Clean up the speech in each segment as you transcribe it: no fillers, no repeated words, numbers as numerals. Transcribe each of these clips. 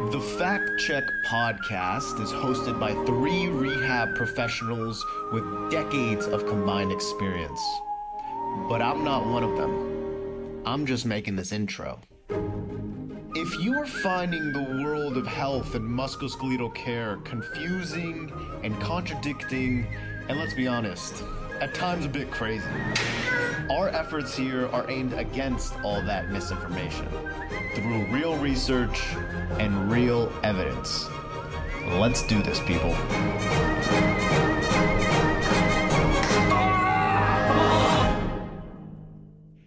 The Fact Check podcast is hosted by three rehab professionals with decades of combined experience. But I'm not one of them. I'm just making this intro. If you are finding the world of health and musculoskeletal care confusing and contradicting, and let's be honest, at times a bit crazy, our efforts here are aimed against all that misinformation through real research and real evidence. Let's do this, people.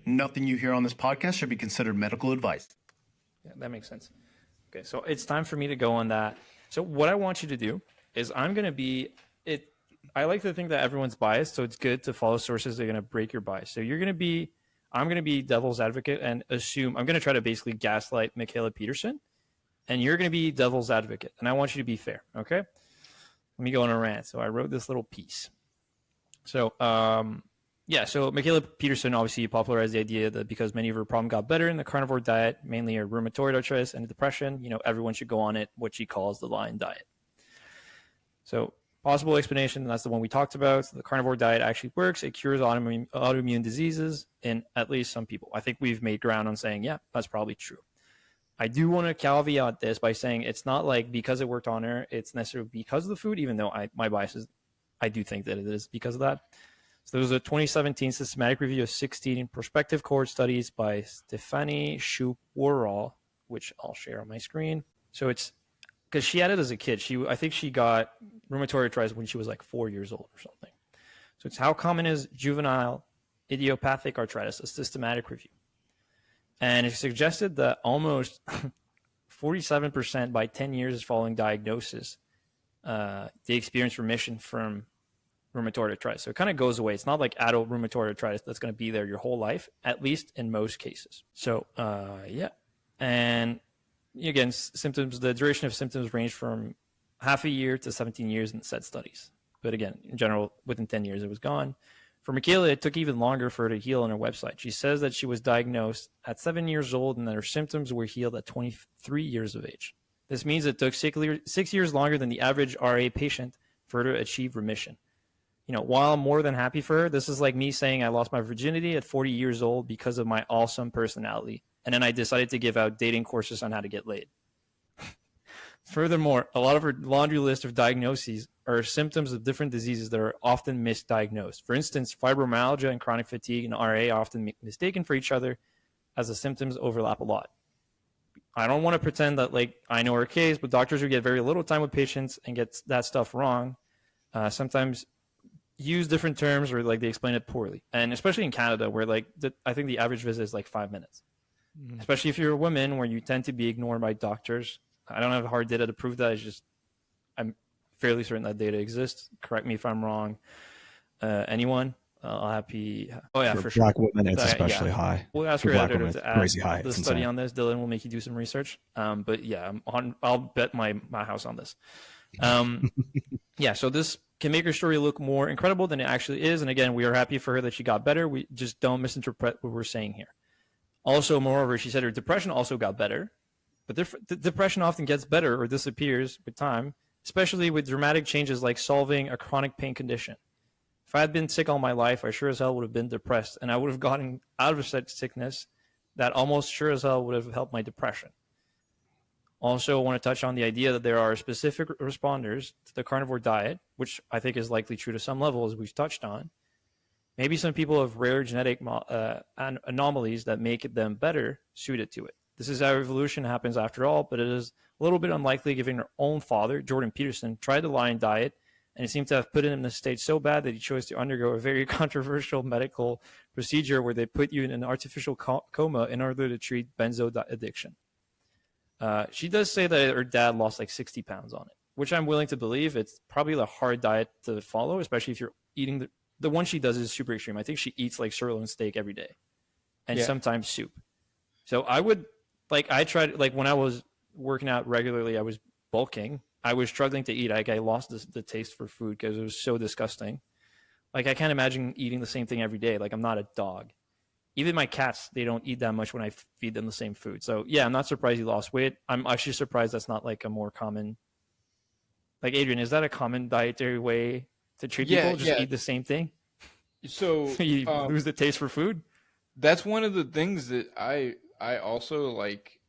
Nothing you hear on this podcast should be considered medical advice. Yeah, that makes sense. Okay, so it's time for me to go on that. So what I want you to do is I like to think that everyone's biased, so it's good to follow sources that are going to break your bias. So I'm going to be devil's advocate and assume, I'm going to try to basically gaslight Mikhaila Peterson, and you're going to be devil's advocate, and I want you to be fair, okay? Let me go on a rant. So I wrote this little piece. So, so Mikhaila Peterson obviously popularized the idea that because many of her problems got better in the carnivore diet, mainly her rheumatoid arthritis and depression, everyone should go on it, what she calls the lion diet. So possible explanation, that's the one we talked about. The carnivore diet actually works. It cures autoimmune diseases in at least some people. I think we've made ground on saying, yeah, that's probably true. I do want to caveat this by saying it's not like because it worked on her, it's necessarily because of the food, even though my bias is, I do think that it is because of that. So there was a 2017 systematic review of 16 prospective cohort studies by Stephanie Shoup-Worrall, which I'll share on my screen. So it's because she had it as a kid. I think she got rheumatoid arthritis when she was like 4 years old or something. So it's how common is juvenile idiopathic arthritis, a systematic review. And it suggested that almost 47% by 10 years following diagnosis, they experience remission from rheumatoid arthritis. So it kind of goes away. It's not like adult rheumatoid arthritis that's going to be there your whole life, at least in most cases. So, And again, the duration of symptoms range from half a year to 17 years in said studies. But again, in general, within 10 years, it was gone. For Mikhaila, it took even longer for her to heal on her website. She says that she was diagnosed at 7 years old and that her symptoms were healed at 23 years of age. This means it took 6 years longer than the average RA patient for her to achieve remission. While I'm more than happy for her, this is like me saying I lost my virginity at 40 years old because of my awesome personality. And then I decided to give out dating courses on how to get laid. Furthermore, a lot of her laundry list of diagnoses are symptoms of different diseases that are often misdiagnosed. For instance, fibromyalgia and chronic fatigue and RA are often mistaken for each other as the symptoms overlap a lot. I don't want to pretend that I know her case, but doctors who get very little time with patients and get that stuff wrong sometimes use different terms or they explain it poorly. And especially in Canada where I think the average visit is 5 minutes. Especially if you're a woman where you tend to be ignored by doctors. I don't have hard data to prove that. I'm fairly certain that data exists. Correct me if I'm wrong. Anyone? I'll happy. Oh yeah, for sure. Black women, it's especially high. We'll ask for our black editor women, to add crazy high. the study on this. Dylan will make you do some research. But yeah, I'll bet my house on this. So this can make her story look more incredible than it actually is. And again, we are happy for her that she got better. We just don't misinterpret what we're saying here. Also, moreover, she said her depression also got better, but the depression often gets better or disappears with time, especially with dramatic changes like solving a chronic pain condition. If I had been sick all my life, I sure as hell would have been depressed, and I would have gotten out of such sickness that almost sure as hell would have helped my depression. Also, I want to touch on the idea that there are specific responders to the carnivore diet, which I think is likely true to some level, as we've touched on. Maybe some people have rare genetic anomalies that make them better suited to it. This is how evolution happens after all, but it is a little bit unlikely given her own father, Jordan Peterson, tried the lion diet, and it seemed to have put him in a state so bad that he chose to undergo a very controversial medical procedure where they put you in an artificial coma in order to treat benzo addiction. She does say that her dad lost 60 pounds on it, which I'm willing to believe. It's probably a hard diet to follow, especially if you're eating the one she does is super extreme. I think she eats sirloin steak every day and sometimes soup. So I would I tried when I was working out regularly, I was bulking. I was struggling to eat. I lost the taste for food because it was so disgusting. I can't imagine eating the same thing every day. I'm not a dog. even my cats, they don't eat that much when I feed them the same food. So yeah, I'm not surprised you lost weight. I'm actually surprised that's not like a more common, like Adrian, is that a common dietary way to treat Yeah, people? Just yeah. eat the same thing? So You lose the taste for food? that's one of the things that I also like.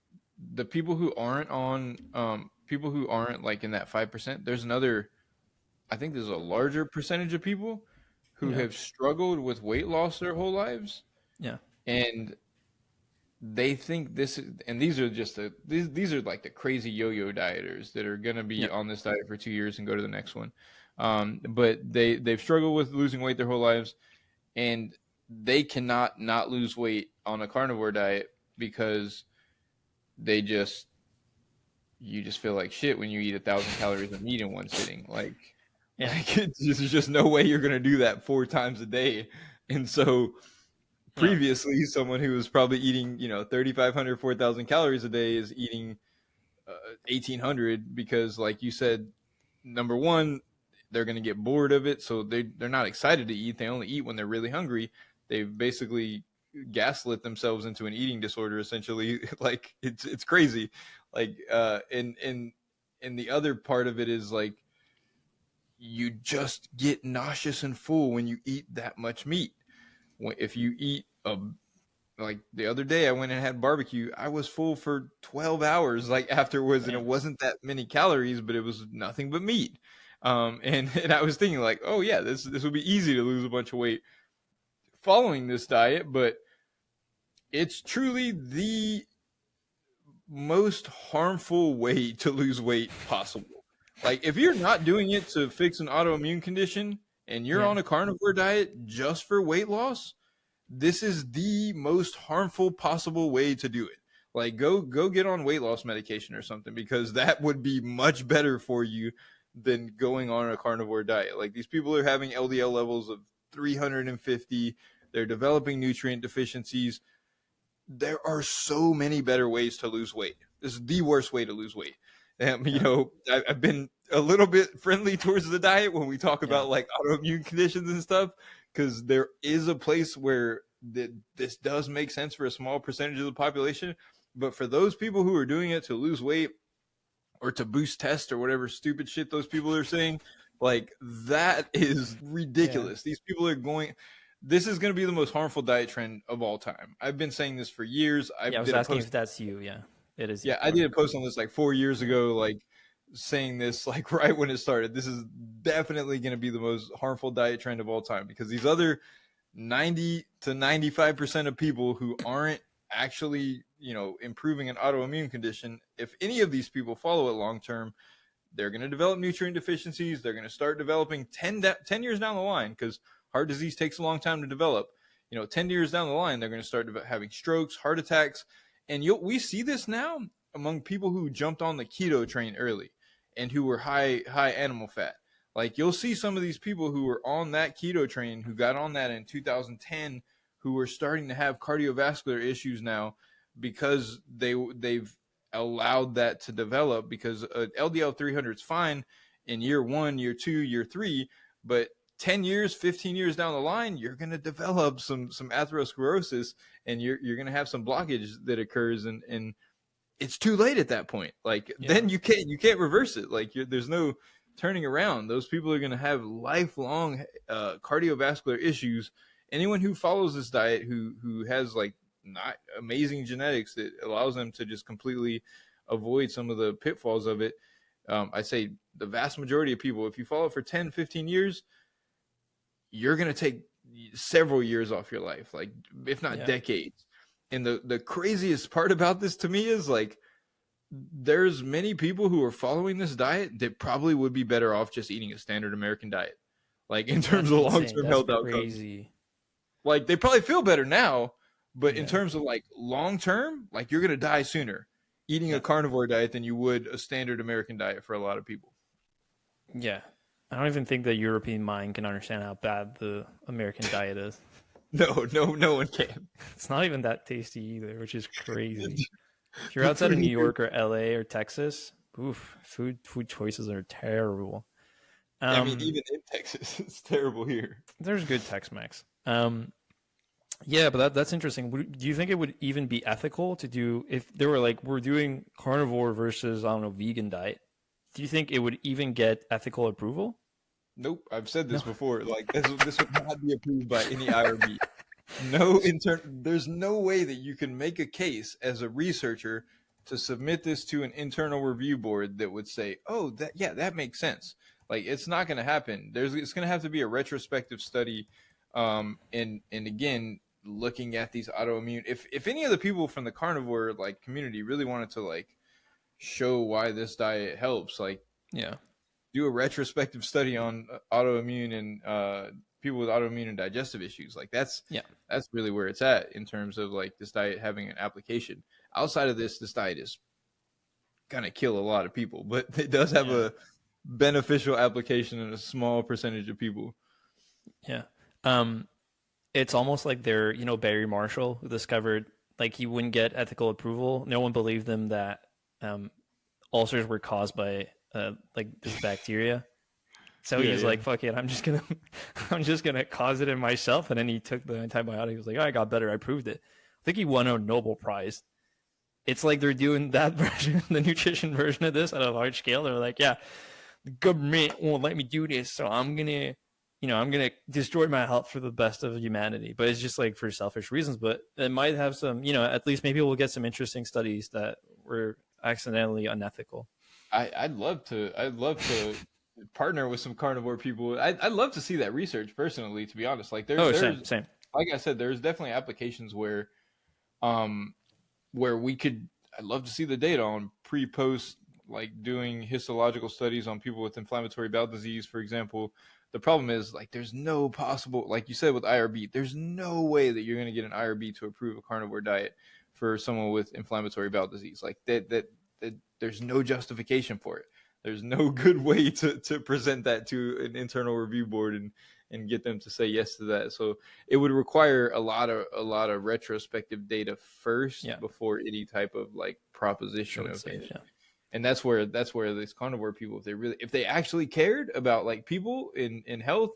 The people who aren't like in that 5%. There's another. I think there's a larger percentage of people who Yeah. have struggled with weight loss their whole lives, Yeah. and they think this is, and these are just these are like the crazy yo-yo dieters that are going to be Yeah. on this diet for 2 years and go to the next one. But they've struggled with losing weight their whole lives, and they cannot not lose weight on a carnivore diet because they just you just feel like shit when you eat 1,000 calories of meat in one sitting. Yeah. There's just no way you're gonna do that 4 times a day. And so Yeah. previously, someone who was probably eating 3,500, 4,000 calories a day is eating 1,800 because, like you said, number one, they're gonna get bored of it, so they're not excited to eat. They only eat when they're really hungry. They've basically gaslit themselves into an eating disorder, essentially. Like it's crazy. Like and the other part of it is like you just get nauseous and full when you eat that much meat. If you eat like the other day, I went and had barbecue. I was full for 12 hours, like afterwards, and Yeah. it wasn't that many calories, but it was nothing but meat. And I was thinking like, oh yeah, this would be easy to lose a bunch of weight following this diet, but it's truly the most harmful way to lose weight possible. Like if you're not doing it to fix an autoimmune condition and you're Yeah. on a carnivore diet just for weight loss, this is the most harmful possible way to do it. Like go get on weight loss medication or something, because that would be much better for you than going on a carnivore diet. Like these people are having LDL levels of 350, they're developing nutrient deficiencies. There are so many better ways to lose weight. This is the worst way to lose weight. Yeah. I've been a little bit friendly towards the diet when we talk Yeah. about like autoimmune conditions and stuff, because there is a place where this does make sense for a small percentage of the population. But for those people who are doing it to lose weight or to boost test or whatever stupid shit those people are saying, like that is Yeah. ridiculous. These people are going. This is going to be the most harmful diet trend of all time. I've been saying this for years. I Yeah. I was did a asking post. if that's you. Yeah. It is you. Yeah, I did a post on this like 4 years Yeah. ago, like saying this like right when it started. This is definitely going to be the most harmful diet trend of all time, because these other 90 to 95% of people who aren't actually, improving an autoimmune condition, if any of these people follow it long term, they're going to develop nutrient deficiencies. They're going to start developing 10 years down the line, because heart disease takes a long time to develop. 10 years down the line, they're going to start having strokes, heart attacks. And we see this now among people who jumped on the keto train early and who were high animal fat. Like you'll see some of these people who were on that keto train, who got on that in 2010, who are starting to have cardiovascular issues now because they've allowed that to develop, because LDL 300 is fine in year 1, year 2, year 3, but 10 years, 15 years down the line, you're going to develop some atherosclerosis, and you're going to have some blockage that occurs, and it's too late at that point. Like Yeah. then you can't reverse it. Like there's no turning around. Those people are going to have lifelong cardiovascular issues. Anyone who follows this diet who has like not amazing genetics that allows them to just completely avoid some of the pitfalls of it, I say the vast majority of people, if you follow it for 10, 15 years, you're going to take several years off your life, like if not Yeah. decades. And the craziest part about this to me is like, there's many people who are following this diet that probably would be better off just eating a standard American diet, like in terms That's of insane. long-term That's health outcomes. crazy. Like they probably feel better now, but in Yeah. terms of like long-term, like you're going to die sooner eating a carnivore diet than you would a standard American diet for a lot of people. Yeah. I don't even think the European mind can understand how bad the American diet is. No one can. It's not even that tasty either, which is crazy. If you're outside of New York or LA or Texas, oof, food choices are terrible. I mean, even in Texas, it's terrible here. There's good Tex-Mex. Yeah, but that's interesting. Do you think it would even be ethical to do if they were like we're doing carnivore versus I don't know vegan diet? Do you think it would even get ethical approval? Nope, I've said No. this before. Like this would not be approved by any IRB. There's no way that you can make a case as a researcher to submit this to an internal review board that would say, "Oh, that makes sense." Like it's not going to happen. It's going to have to be a retrospective study, and again, looking at these autoimmune. If any of the people from the carnivore like community really wanted to like show why this diet helps, like Yeah. do a retrospective study on autoimmune and people with autoimmune and digestive issues. Like that's really where it's at in terms of like this diet having an application. Outside of this diet is gonna kill a lot of people, but it does have a beneficial application in a small percentage of people. Yeah. It's almost like they're, Barry Marshall, who discovered like he wouldn't get ethical approval. No one believed him that ulcers were caused by like this bacteria. So he's like, fuck it, I'm just gonna cause it in myself. And then he took the antibiotic. He was like, oh, I got better. I proved it. I think he won a Nobel Prize. It's like they're doing that version, the nutrition version of this at a large scale. They're like, yeah, the government won't let me do this, so I'm gonna destroy my health for the best of humanity. But it's just like for selfish reasons. But it might have some, at least maybe we'll get some interesting studies that were accidentally unethical. I'd love to partner with some carnivore people. I'd love to see that research personally, to be honest. Like there's same. Like I said, there's definitely applications where I'd love to see the data on pre-post, like doing histological studies on people with inflammatory bowel disease, for example. The problem is like there's no possible, like you said with IRB, there's no way that you're going to get an IRB to approve a carnivore diet for someone with inflammatory bowel disease. Like that there's no justification for it. There's no good way to present that to an internal review board and get them to say yes to that. So it would require a lot of retrospective data first before any type of like proposition of it. And that's where these carnivore people, if they actually cared about like people in health,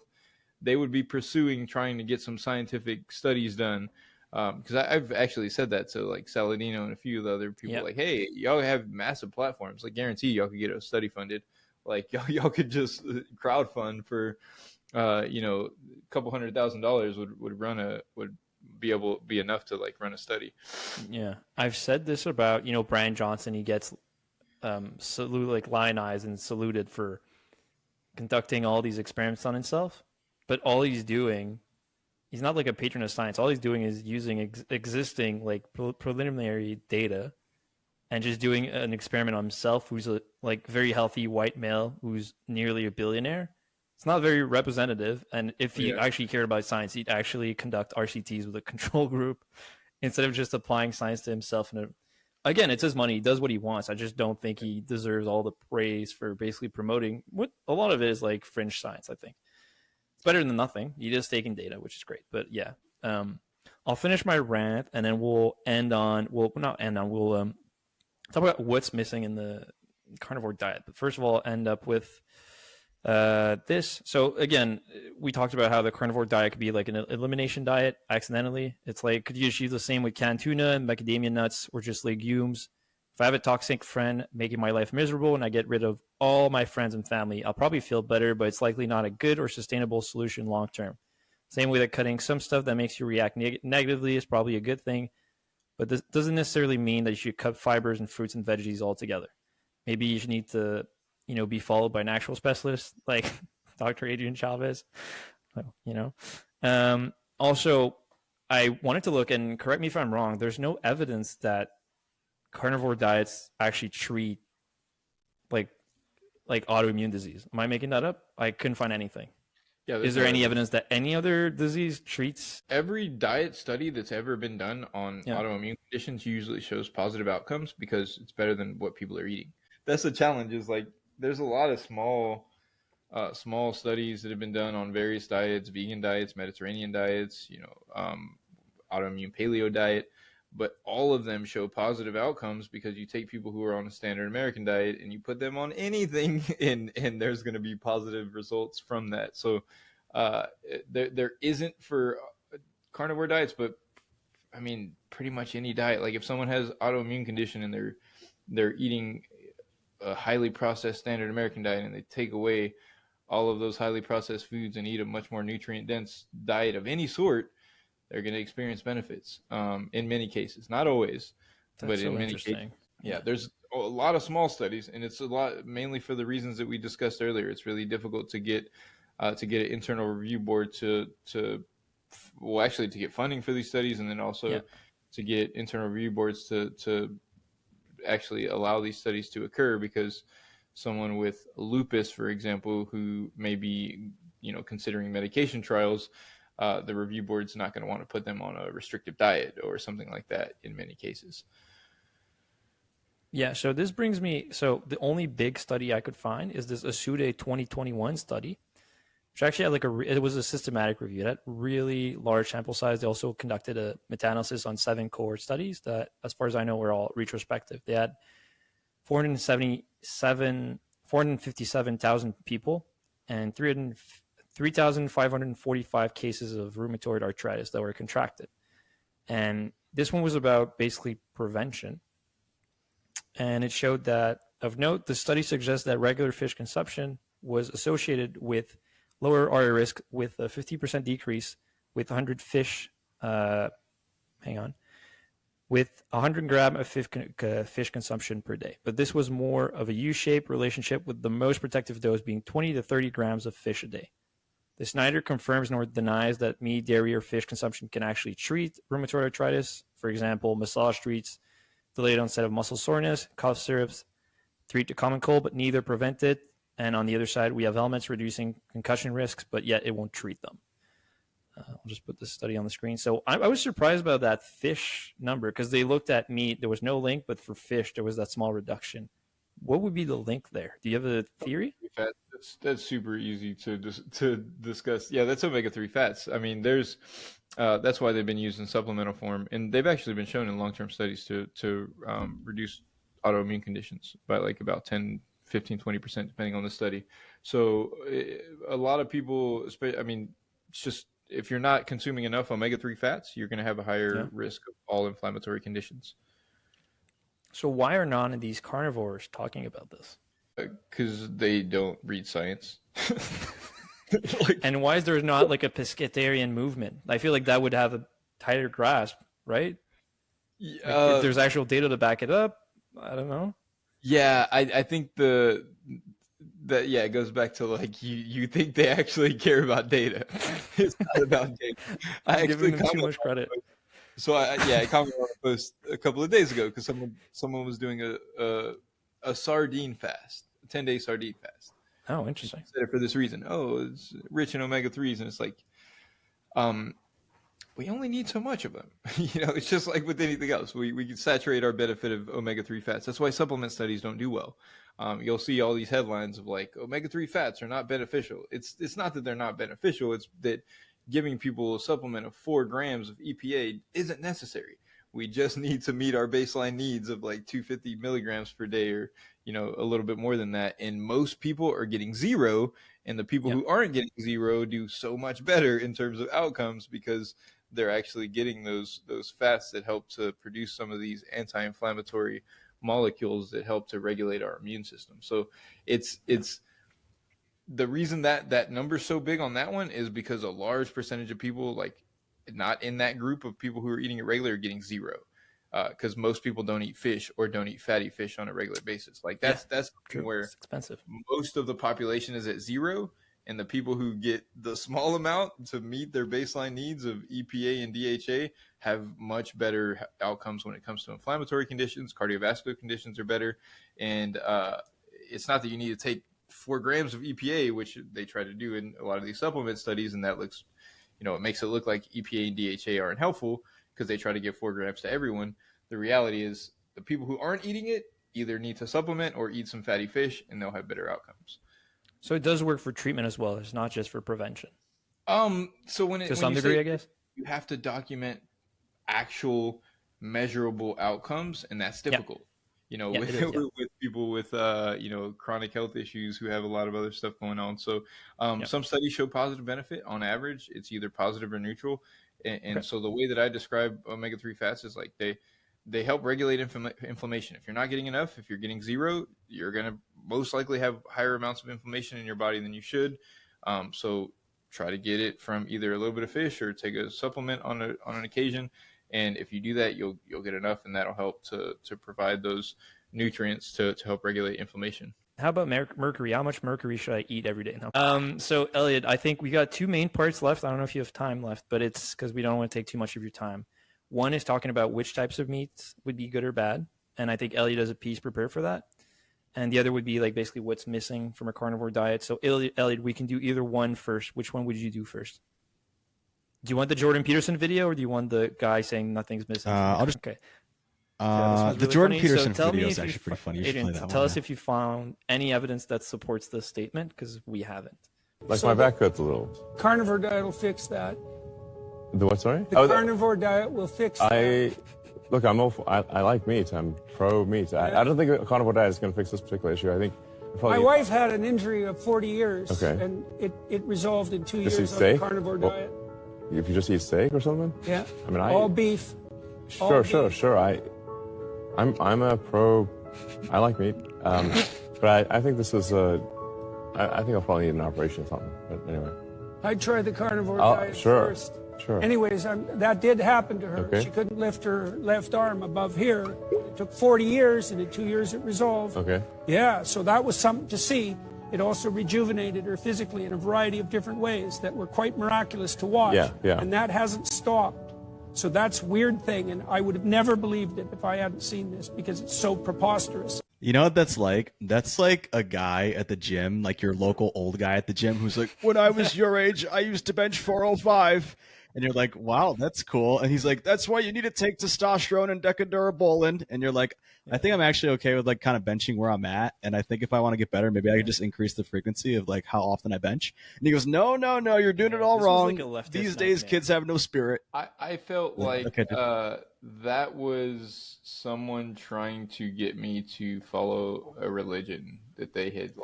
they would be pursuing trying to get some scientific studies done. Because I've actually said that to like Saladino and a few of the other people, like, hey, y'all have massive platforms. Like, guarantee y'all could get a study funded. Like, y'all could just crowdfund for, a couple $100,000 would be enough to like run a study. Yeah, I've said this about Brian Johnson. He gets lionized and saluted for conducting all these experiments on himself, but all he's doing. He's not like a patron of science. All he's doing is using existing like preliminary data and just doing an experiment on himself, who's a like very healthy white male who's nearly a billionaire. It's not very representative. And if he actually cared about science, he'd actually conduct RCTs with a control group instead of just applying science to himself. And again, it's his money. He does what he wants. I just don't think he deserves all the praise for basically promoting what a lot of it is like fringe science, I think. It's better than nothing. He is taking data, which is great. But yeah, I'll finish my rant and then we'll talk about what's missing in the carnivore diet. But first of all, end up with this. So again, we talked about how the carnivore diet could be like an elimination diet accidentally. It's like, could you achieve the same with canned tuna and macadamia nuts or just legumes? If I have a toxic friend making my life miserable and I get rid of all my friends and family, I'll probably feel better, but it's likely not a good or sustainable solution long term. Same way that cutting some stuff that makes you react negatively is probably a good thing, but this doesn't necessarily mean that you should cut fibers and fruits and veggies altogether. Maybe you should need to, be followed by an actual specialist like Dr. Adrian Chavez. Also, I wanted to look, and correct me if I'm wrong, there's no evidence that carnivore diets actually treat like autoimmune disease. Am I making that up? I couldn't find anything. Yeah. Is there any evidence that any other disease treats? Every diet study that's ever been done on autoimmune conditions usually shows positive outcomes because it's better than what people are eating. That's the challenge, is like there's a lot of small studies that have been done on various diets, vegan diets, Mediterranean diets, autoimmune paleo diet. But all of them show positive outcomes because you take people who are on a standard American diet and you put them on anything and there's going to be positive results from that. So there isn't, for carnivore diets, but I mean, pretty much any diet. Like if someone has autoimmune condition and they're eating a highly processed standard American diet and they take away all of those highly processed foods and eat a much more nutrient dense diet of any sort, they're going to experience benefits in many cases. Not always, but in many cases. Yeah, there's a lot of small studies, and it's a lot mainly for the reasons that we discussed earlier. It's really difficult to get an internal review board to get funding for these studies, and then also to get internal review boards to actually allow these studies to occur, because someone with lupus, for example, who may be, considering medication trials, the review board's not going to want to put them on a restrictive diet or something like that in many cases. Yeah, so this brings me, so the only big study I could find is this Asude 2021 study, which actually had it was a systematic review. It had really large sample size. They also conducted a meta-analysis on 7 cohort studies that, as far as I know, were all retrospective. They had 457,000 people and 3,545 cases of rheumatoid arthritis that were contracted. And this one was about basically prevention. And it showed that, of note, the study suggests that regular fish consumption was associated with lower RA risk with a 50% decrease with 100 fish, with 100 gram of fish consumption per day. But this was more of a U-shaped relationship, with the most protective dose being 20 to 30 grams of fish a day. This neither confirms nor denies that meat, dairy, or fish consumption can actually treat rheumatoid arthritis. For example, massage treats delayed onset of muscle soreness, cough syrups treat the common cold, but neither prevent it. And on the other side, we have elements reducing concussion risks, but yet it won't treat them. I'll just put this study on the screen. So I was surprised about that fish number, because they looked at meat. There was no link, but for fish, there was that small reduction. What would be the link there? Do you have a theory? That's super easy to discuss. Yeah, that's omega-3 fats. I mean, that's why they've been used in supplemental form, and they've actually been shown in long-term studies to reduce autoimmune conditions by like about 10, 15, 20%, depending on the study. So a lot of people, I mean, it's just, if you're not consuming enough omega-3 fats, you're going to have a higher risk of all inflammatory conditions. So why are none of these carnivores talking about this? Because they don't read science. And why is there not like a pescatarian movement? I feel like that would have a tighter grasp, right? Like if there's actual data to back it up, I don't know. Yeah, I think it goes back to like you think they actually care about data. It's not about data. I giving them too much credit. So I commented on a post a couple of days ago, because someone was doing a sardine fast, a 10-day sardine fast. Oh, interesting. Said it for this reason. Oh, it's rich in omega-3s, and it's like, we only need so much of them. It's just like with anything else. We can saturate our benefit of omega-3 fats. That's why supplement studies don't do well. You'll see all these headlines of like, omega-3 fats are not beneficial. It's not that they're not beneficial. It's that giving people a supplement of 4 grams of EPA isn't necessary. We just need to meet our baseline needs of like 250 milligrams per day, or a little bit more than that. And most people are getting 0, and the people who aren't getting 0 do so much better in terms of outcomes, because they're actually getting those fats that help to produce some of these anti-inflammatory molecules that help to regulate our immune system. So it's the reason that number's so big on that one is because a large percentage of people, like not in that group of people who are eating it regularly, are getting 0. Because most people don't eat fish or don't eat fatty fish on a regular basis. Like that's where it's expensive. Most of the population is at 0, and the people who get the small amount to meet their baseline needs of EPA and DHA have much better outcomes when it comes to inflammatory conditions. Cardiovascular conditions are better, and it's not that you need to take 4 grams of EPA, which they try to do in a lot of these supplement studies, and that looks, it makes it look like EPA and DHA aren't helpful because they try to give 4 grams to everyone. The reality is the people who aren't eating it either need to supplement or eat some fatty fish, and they'll have better outcomes. So it does work for treatment as well. It's not just for prevention. So when to some degree, I guess you have to document actual measurable outcomes, and that's difficult. With people with chronic health issues who have a lot of other stuff going on. So some studies show positive benefit. On average, it's either positive or neutral. And so the way that I describe omega-3 fats is like they help regulate inflammation. If you're not getting enough, if you're getting zero, you're going to most likely have higher amounts of inflammation in your body than you should. So try to get it from either a little bit of fish or take a supplement on an occasion. And if you do that, you'll get enough, and that'll help to provide those nutrients to help regulate inflammation. How about mercury? How much mercury should I eat every day? So Eliud, I think we got two main parts left. I don't know if you have time left, but it's because we don't want to take too much of your time. One is talking about which types of meats would be good or bad. And I think Eliud has a piece prepared for that. And the other would be like basically what's missing from a carnivore diet. So Eliud, we can do either one first. Which one would you do first? Do you want the Jordan Peterson video, or do you want the guy saying nothing's missing? I'll just okay. The Jordan funny. Peterson So video is actually pretty funny. You should Adrian, play that tell one. us if you found any evidence that supports this statement, because we haven't. Like my back hurts a little. Carnivore diet will fix that. The what, sorry? The carnivore diet will fix that. Look, I like meat. I'm pro meat. I don't think a carnivore diet is going to fix this particular issue. I think My wife had an injury of 40 years, Okay. and it resolved in 2 Just years eat on steak? the carnivore Well, diet. if you just eat steak or something. Yeah. I mean, all beef. Sure. I'm a pro. I like meat, but I think this is I think I'll probably need an operation or something. But anyway. I'd try the carnivore diet Sure. first. Sure. Anyways, that did happen to her. Okay. She couldn't lift her left arm above here. It took 40 years, and in 2 years it resolved. Okay. Yeah, so that was something to see. It also rejuvenated her physically in a variety of different ways that were quite miraculous to watch. Yeah. And that hasn't stopped. So that's a weird thing, and I would have never believed it if I hadn't seen this, because it's so preposterous. You know what that's like? That's like a guy at the gym, like your local old guy at the gym who's like, when I was your age, I used to bench 405. And you're like, wow, that's cool. And he's like, that's why you need to take testosterone and decadurabolin. And you're like, I think I'm actually okay with like kind of benching where I'm at. And I think if I want to get better, maybe I could just increase the frequency of like how often I bench. And he goes, no, you're doing it all This was wrong. like a leftist These days, nightmare. kids have no spirit. I felt like Okay. that was someone trying to get me to follow a religion that they had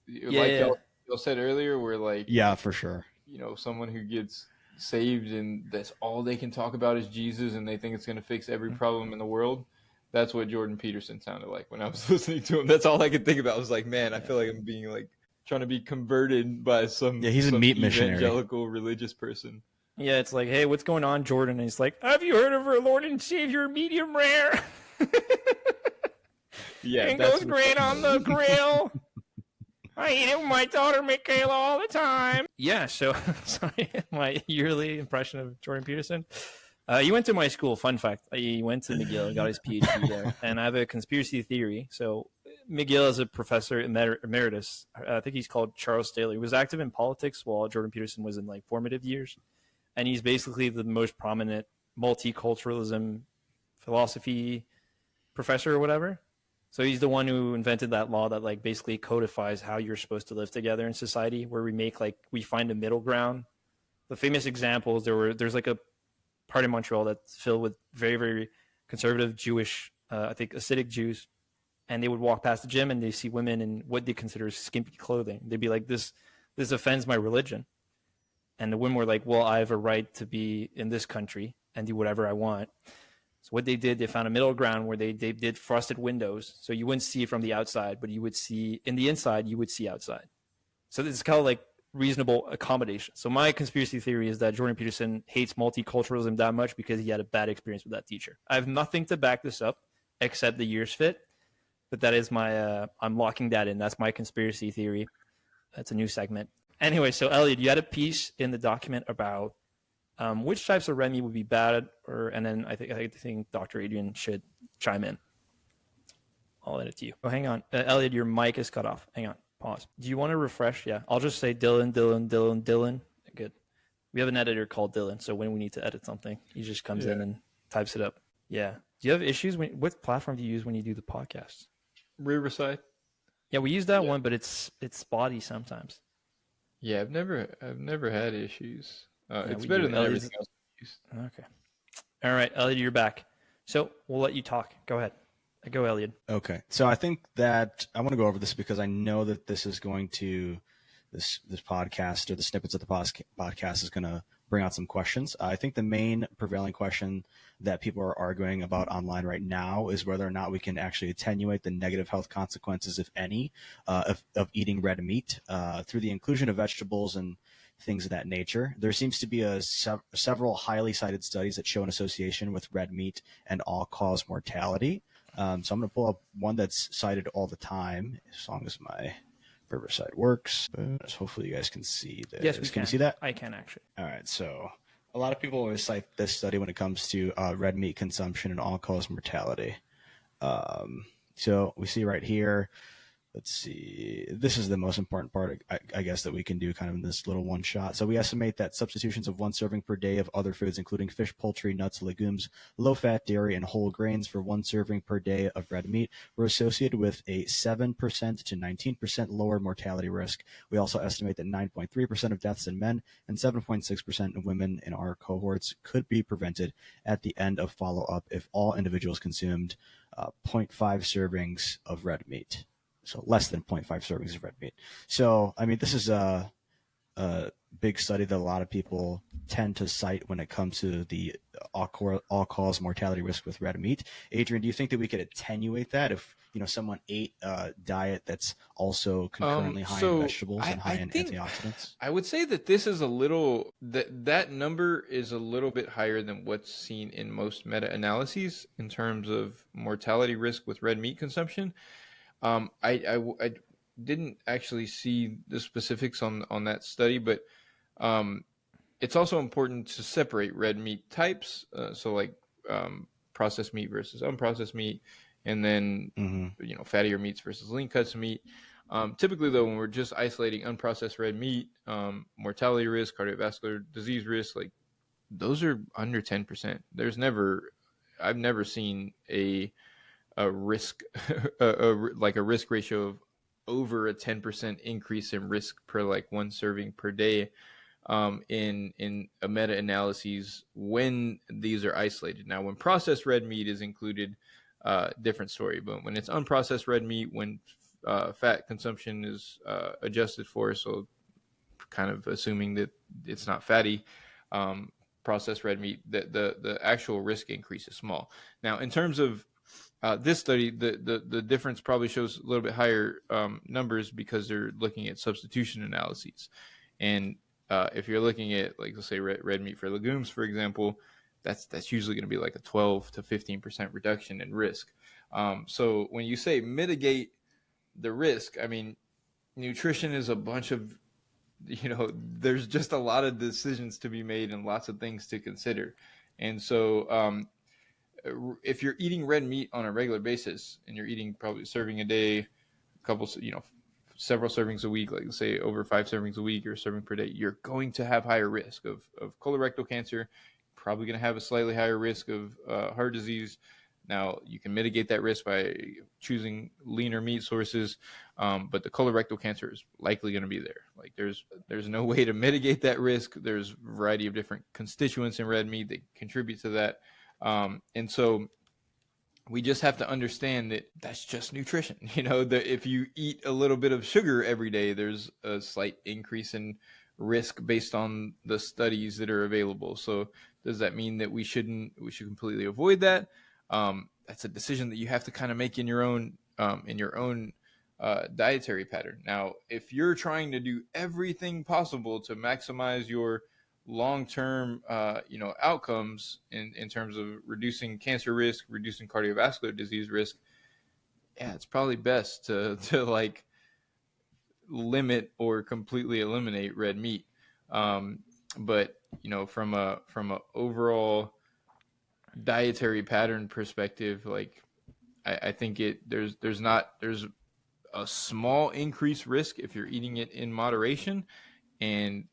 Yeah. y'all said earlier, where like, Yeah, for sure. someone who gets saved and that's all they can talk about is Jesus, and they think it's going to fix every problem in the world. That's what Jordan Peterson sounded like when I was listening to him. That's all I could think about. I was like, man, I feel like I'm being like trying to be converted by some He's a some meat missionary. evangelical religious person. Yeah, it's like, hey, what's going on, Jordan? And he's like, have you heard of our Lord and Savior medium rare? Yeah, It that's goes great on the grill. I eat it with my daughter Michaela all the time. Yeah, so sorry, my yearly impression of Jordan Peterson. He went to my school. Fun fact: he went to McGill, got his PhD there, and I have a conspiracy theory. So McGill is a professor emeritus. I think he's called Charles Staley. He was active in politics while Jordan Peterson was in like formative years, and he's basically the most prominent multiculturalism philosophy professor or whatever. So he's the one who invented that law that like basically codifies how you're supposed to live together in society, where we find a middle ground. The famous examples, there's like a part of Montreal that's filled with very, very conservative Jewish, I think Hasidic Jews, and they would walk past the gym and they see women in what they consider skimpy clothing. They'd be like, this offends my religion. And the women were like, well, I have a right to be in this country and do whatever I want. So what they did, they found a middle ground where they did frosted windows. So you wouldn't see it from the outside, but you would see in the inside, you would see outside. So this is kind of like reasonable accommodation. So my conspiracy theory is that Jordan Peterson hates multiculturalism that much because he had a bad experience with that teacher. I have nothing to back this up except the years fit, but that is my, I'm locking that in. That's my conspiracy theory. That's a new segment. Anyway, so Eliud, you had a piece in the document about which types of red meat would be bad, and then I think Dr. Adrian should chime in. I'll let it to you. Oh, hang on. Eliud, your mic is cut off. Hang on. Pause. Do you want to refresh? Yeah. I'll just say Dylan. Good. We have an editor called Dylan, so when we need to edit something, he just comes in and types it up. Yeah. Do you have issues? What platform do you use when you do the podcast? Riverside. Yeah, we use that one, but it's spotty sometimes. Yeah, I've never had issues. It's we better do. than everything else I've used. Okay. All right, Eliud, you're back. So we'll let you talk. Go ahead. Go, Eliud. Okay. So I think that I want to go over this because I know that this is going to this podcast or the snippets of the podcast is going to bring out some questions. I think the main prevailing question that people are arguing about online right now is whether or not we can actually attenuate the negative health consequences, if any, of eating red meat through the inclusion of vegetables and things of that nature. There seems to be several highly cited studies that show an association with red meat and all-cause mortality. So I'm going to pull up one that's cited all the time, as long as my Riverside works. Hopefully you guys can see this. Yes, we can. You see that? I can actually. All right. So a lot of people always cite this study when it comes to red meat consumption and all-cause mortality. So we see right here. Let's see. This is the most important part, I guess, that we can do kind of in this little one shot. So we estimate that substitutions of 1 serving per day of other foods, including fish, poultry, nuts, legumes, low-fat dairy, and whole grains for 1 serving per day of red meat were associated with a 7% to 19% lower mortality risk. We also estimate that 9.3% of deaths in men and 7.6% of women in our cohorts could be prevented at the end of follow-up if all individuals consumed 0.5 servings of red meat. So less than 0.5 servings of red meat. So, I mean, this is a big study that a lot of people tend to cite when it comes to the all-cause mortality risk with red meat. Adrian, do you think that we could attenuate that if, someone ate a diet that's also concurrently high in vegetables and high in antioxidants? I would say that this is that number is a little bit higher than what's seen in most meta-analyses in terms of mortality risk with red meat consumption. I didn't actually see the specifics on that study, but it's also important to separate red meat types. So like processed meat versus unprocessed meat, and then fattier meats versus lean cuts of meat. Typically, though, when we're just isolating unprocessed red meat, mortality risk, cardiovascular disease risk, like those are under 10%. I've never seen a risk, like a risk ratio of over a 10% increase in risk per like 1 serving per day in a meta-analyses when these are isolated. Now, when processed red meat is included, different story. But when it's unprocessed red meat, when fat consumption is adjusted for, so kind of assuming that it's not fatty, processed red meat, the actual risk increase is small. Now, in terms of this study, the difference probably shows a little bit higher numbers because they're looking at substitution analyses. And if you're looking at, like, let's say red meat for legumes, for example, that's usually going to be like a 12 to 15% reduction in risk. So when you say mitigate the risk, I mean, nutrition is a bunch of, there's just a lot of decisions to be made and lots of things to consider. And so if you're eating red meat on a regular basis and you're eating probably a serving a day, several servings a week, like say over 5 servings a week or a serving per day, you're going to have higher risk of colorectal cancer, probably going to have a slightly higher risk of heart disease. Now, you can mitigate that risk by choosing leaner meat sources, but the colorectal cancer is likely going to be there. Like there's no way to mitigate that risk. There's a variety of different constituents in red meat that contribute to that. And so we just have to understand that that's just nutrition. That if you eat a little bit of sugar every day, there's a slight increase in risk based on the studies that are available. So does that mean that we should completely avoid that? That's a decision that you have to kind of make in your own dietary pattern. Now, if you're trying to do everything possible to maximize your long-term, outcomes in terms of reducing cancer risk, reducing cardiovascular disease risk, it's probably best to like limit or completely eliminate red meat. But from a overall dietary pattern perspective, like I think there's a small increased risk if you're eating it in moderation, and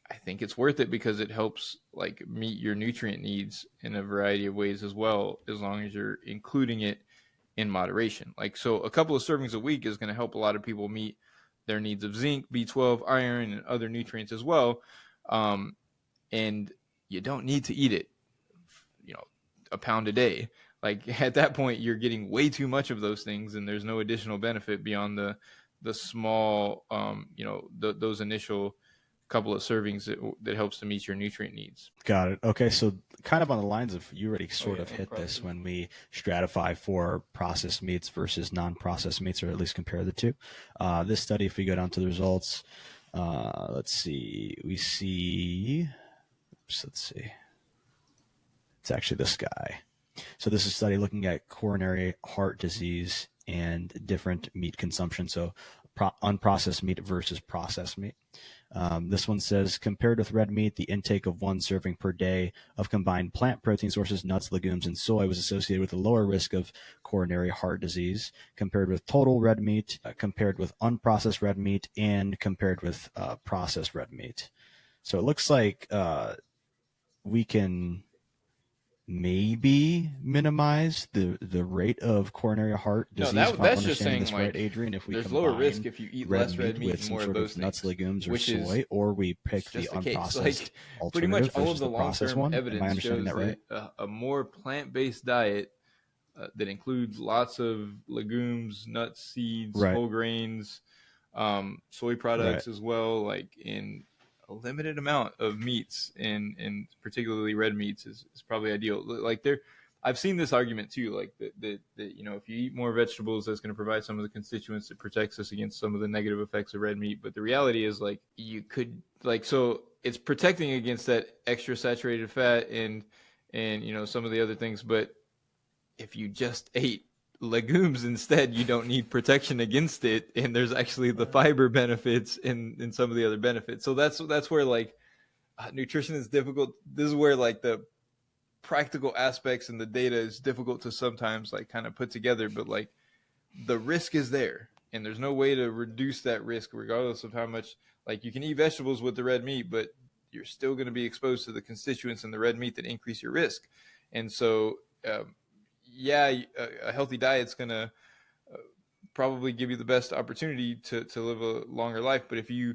I think it's worth it because it helps like meet your nutrient needs in a variety of ways as well, as long as you're including it in moderation. Like, so a couple of servings a week is going to help a lot of people meet their needs of zinc, B12, iron, and other nutrients as well. And you don't need to eat it, a pound a day. Like at that point, you're getting way too much of those things, and there's no additional benefit beyond the small, those initial couple of servings that helps to meet your nutrient needs. Got it. Okay, so kind of on the lines of, you already sort of no hit problem. this when we stratify for processed meats versus non-processed meats, or at least compare the two. This study, if we go down to the results, let's see, let's see. It's actually this guy. So this is a study looking at coronary heart disease and different meat consumption. So unprocessed meat versus processed meat. This one says, compared with red meat, the intake of 1 serving per day of combined plant protein sources, nuts, legumes, and soy was associated with a lower risk of coronary heart disease compared with total red meat, compared with unprocessed red meat, and compared with processed red meat. So it looks like we can maybe minimize the rate of coronary heart disease. That's just saying, this right, Adrian, if we there's combine lower risk if you eat less red meat with and more some of sort those of nuts, things, legumes, or which is soy, or we pick the just the case. unprocessed Like, pretty much all of alternative the versus processed long-term one. Am I evidence understanding shows that right? that a more plant-based diet that includes lots of legumes, nuts, seeds, Right. whole grains, soy products as well, like in a limited amount of meats, and particularly red meats is probably ideal. Like I've seen this argument too, like that you know, if you eat more vegetables, that's going to provide some of the constituents that protects us against some of the negative effects of red meat. But the reality is, like, you could, like, so it's protecting against that extra saturated fat and you know, some of the other things. But if you just ate legumes instead, you don't need protection against it, and there's actually the fiber benefits and some of the other benefits. So that's where, like, nutrition is difficult. This is where, like, the practical aspects and the data is difficult to sometimes, like, kind of put together, but, like, the risk is there, and there's no way to reduce that risk regardless of how much, like, you can eat vegetables with the red meat, but you're still going to be exposed to the constituents in the red meat that increase your risk. And so a healthy diet's going to probably give you the best opportunity to live a longer life. But if you,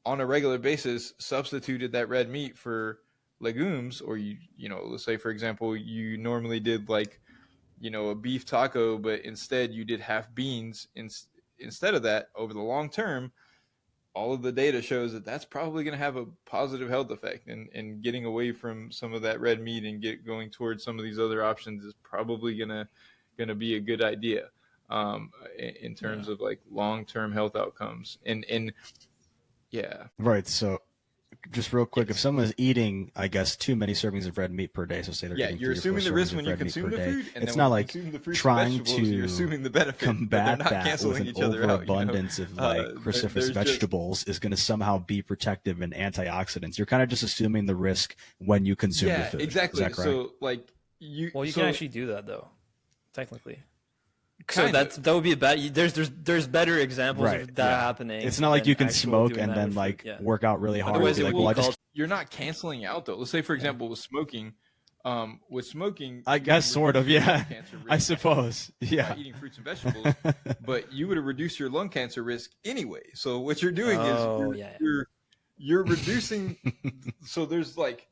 on a regular basis, substituted that red meat for legumes, or you know, let's say, for example, you normally did, like, you know, a beef taco, but instead you did half beans instead of that, over the long term, all of the data shows that that's probably going to have a positive health effect, and getting away from some of that red meat and going towards some of these other options is probably going to be a good idea in terms of, like, long-term health outcomes. And yeah. Right. So just real quick, if someone is eating, I guess, too many servings of red meat per day, so say they're getting you're 3 or 4 assuming the risk servings when of you red meat consume per the day. food, and it's then not when you like consume the fruits and trying vegetables, you're assuming the benefit, combat but they're not that with canceling an each other out, overabundance of, like, cruciferous there's vegetables is going to somehow be protective and antioxidants. You're kind of just assuming the risk when you consume the food. Exactly. Is that correct? So, like, you can actually do that, though, technically. So Kind that would be a bad. There's better examples of that happening. It's not like than you can actual smoke doing and that then, with like, food. work out really hard. Otherwise, And be it like, will well, you're not canceling out, though. Let's say, for example, with smoking, I guess sort of, yeah. I suppose, by eating fruits and vegetables, but you would have reduced your lung cancer risk anyway. So what you're doing is you're reducing. So there's, like,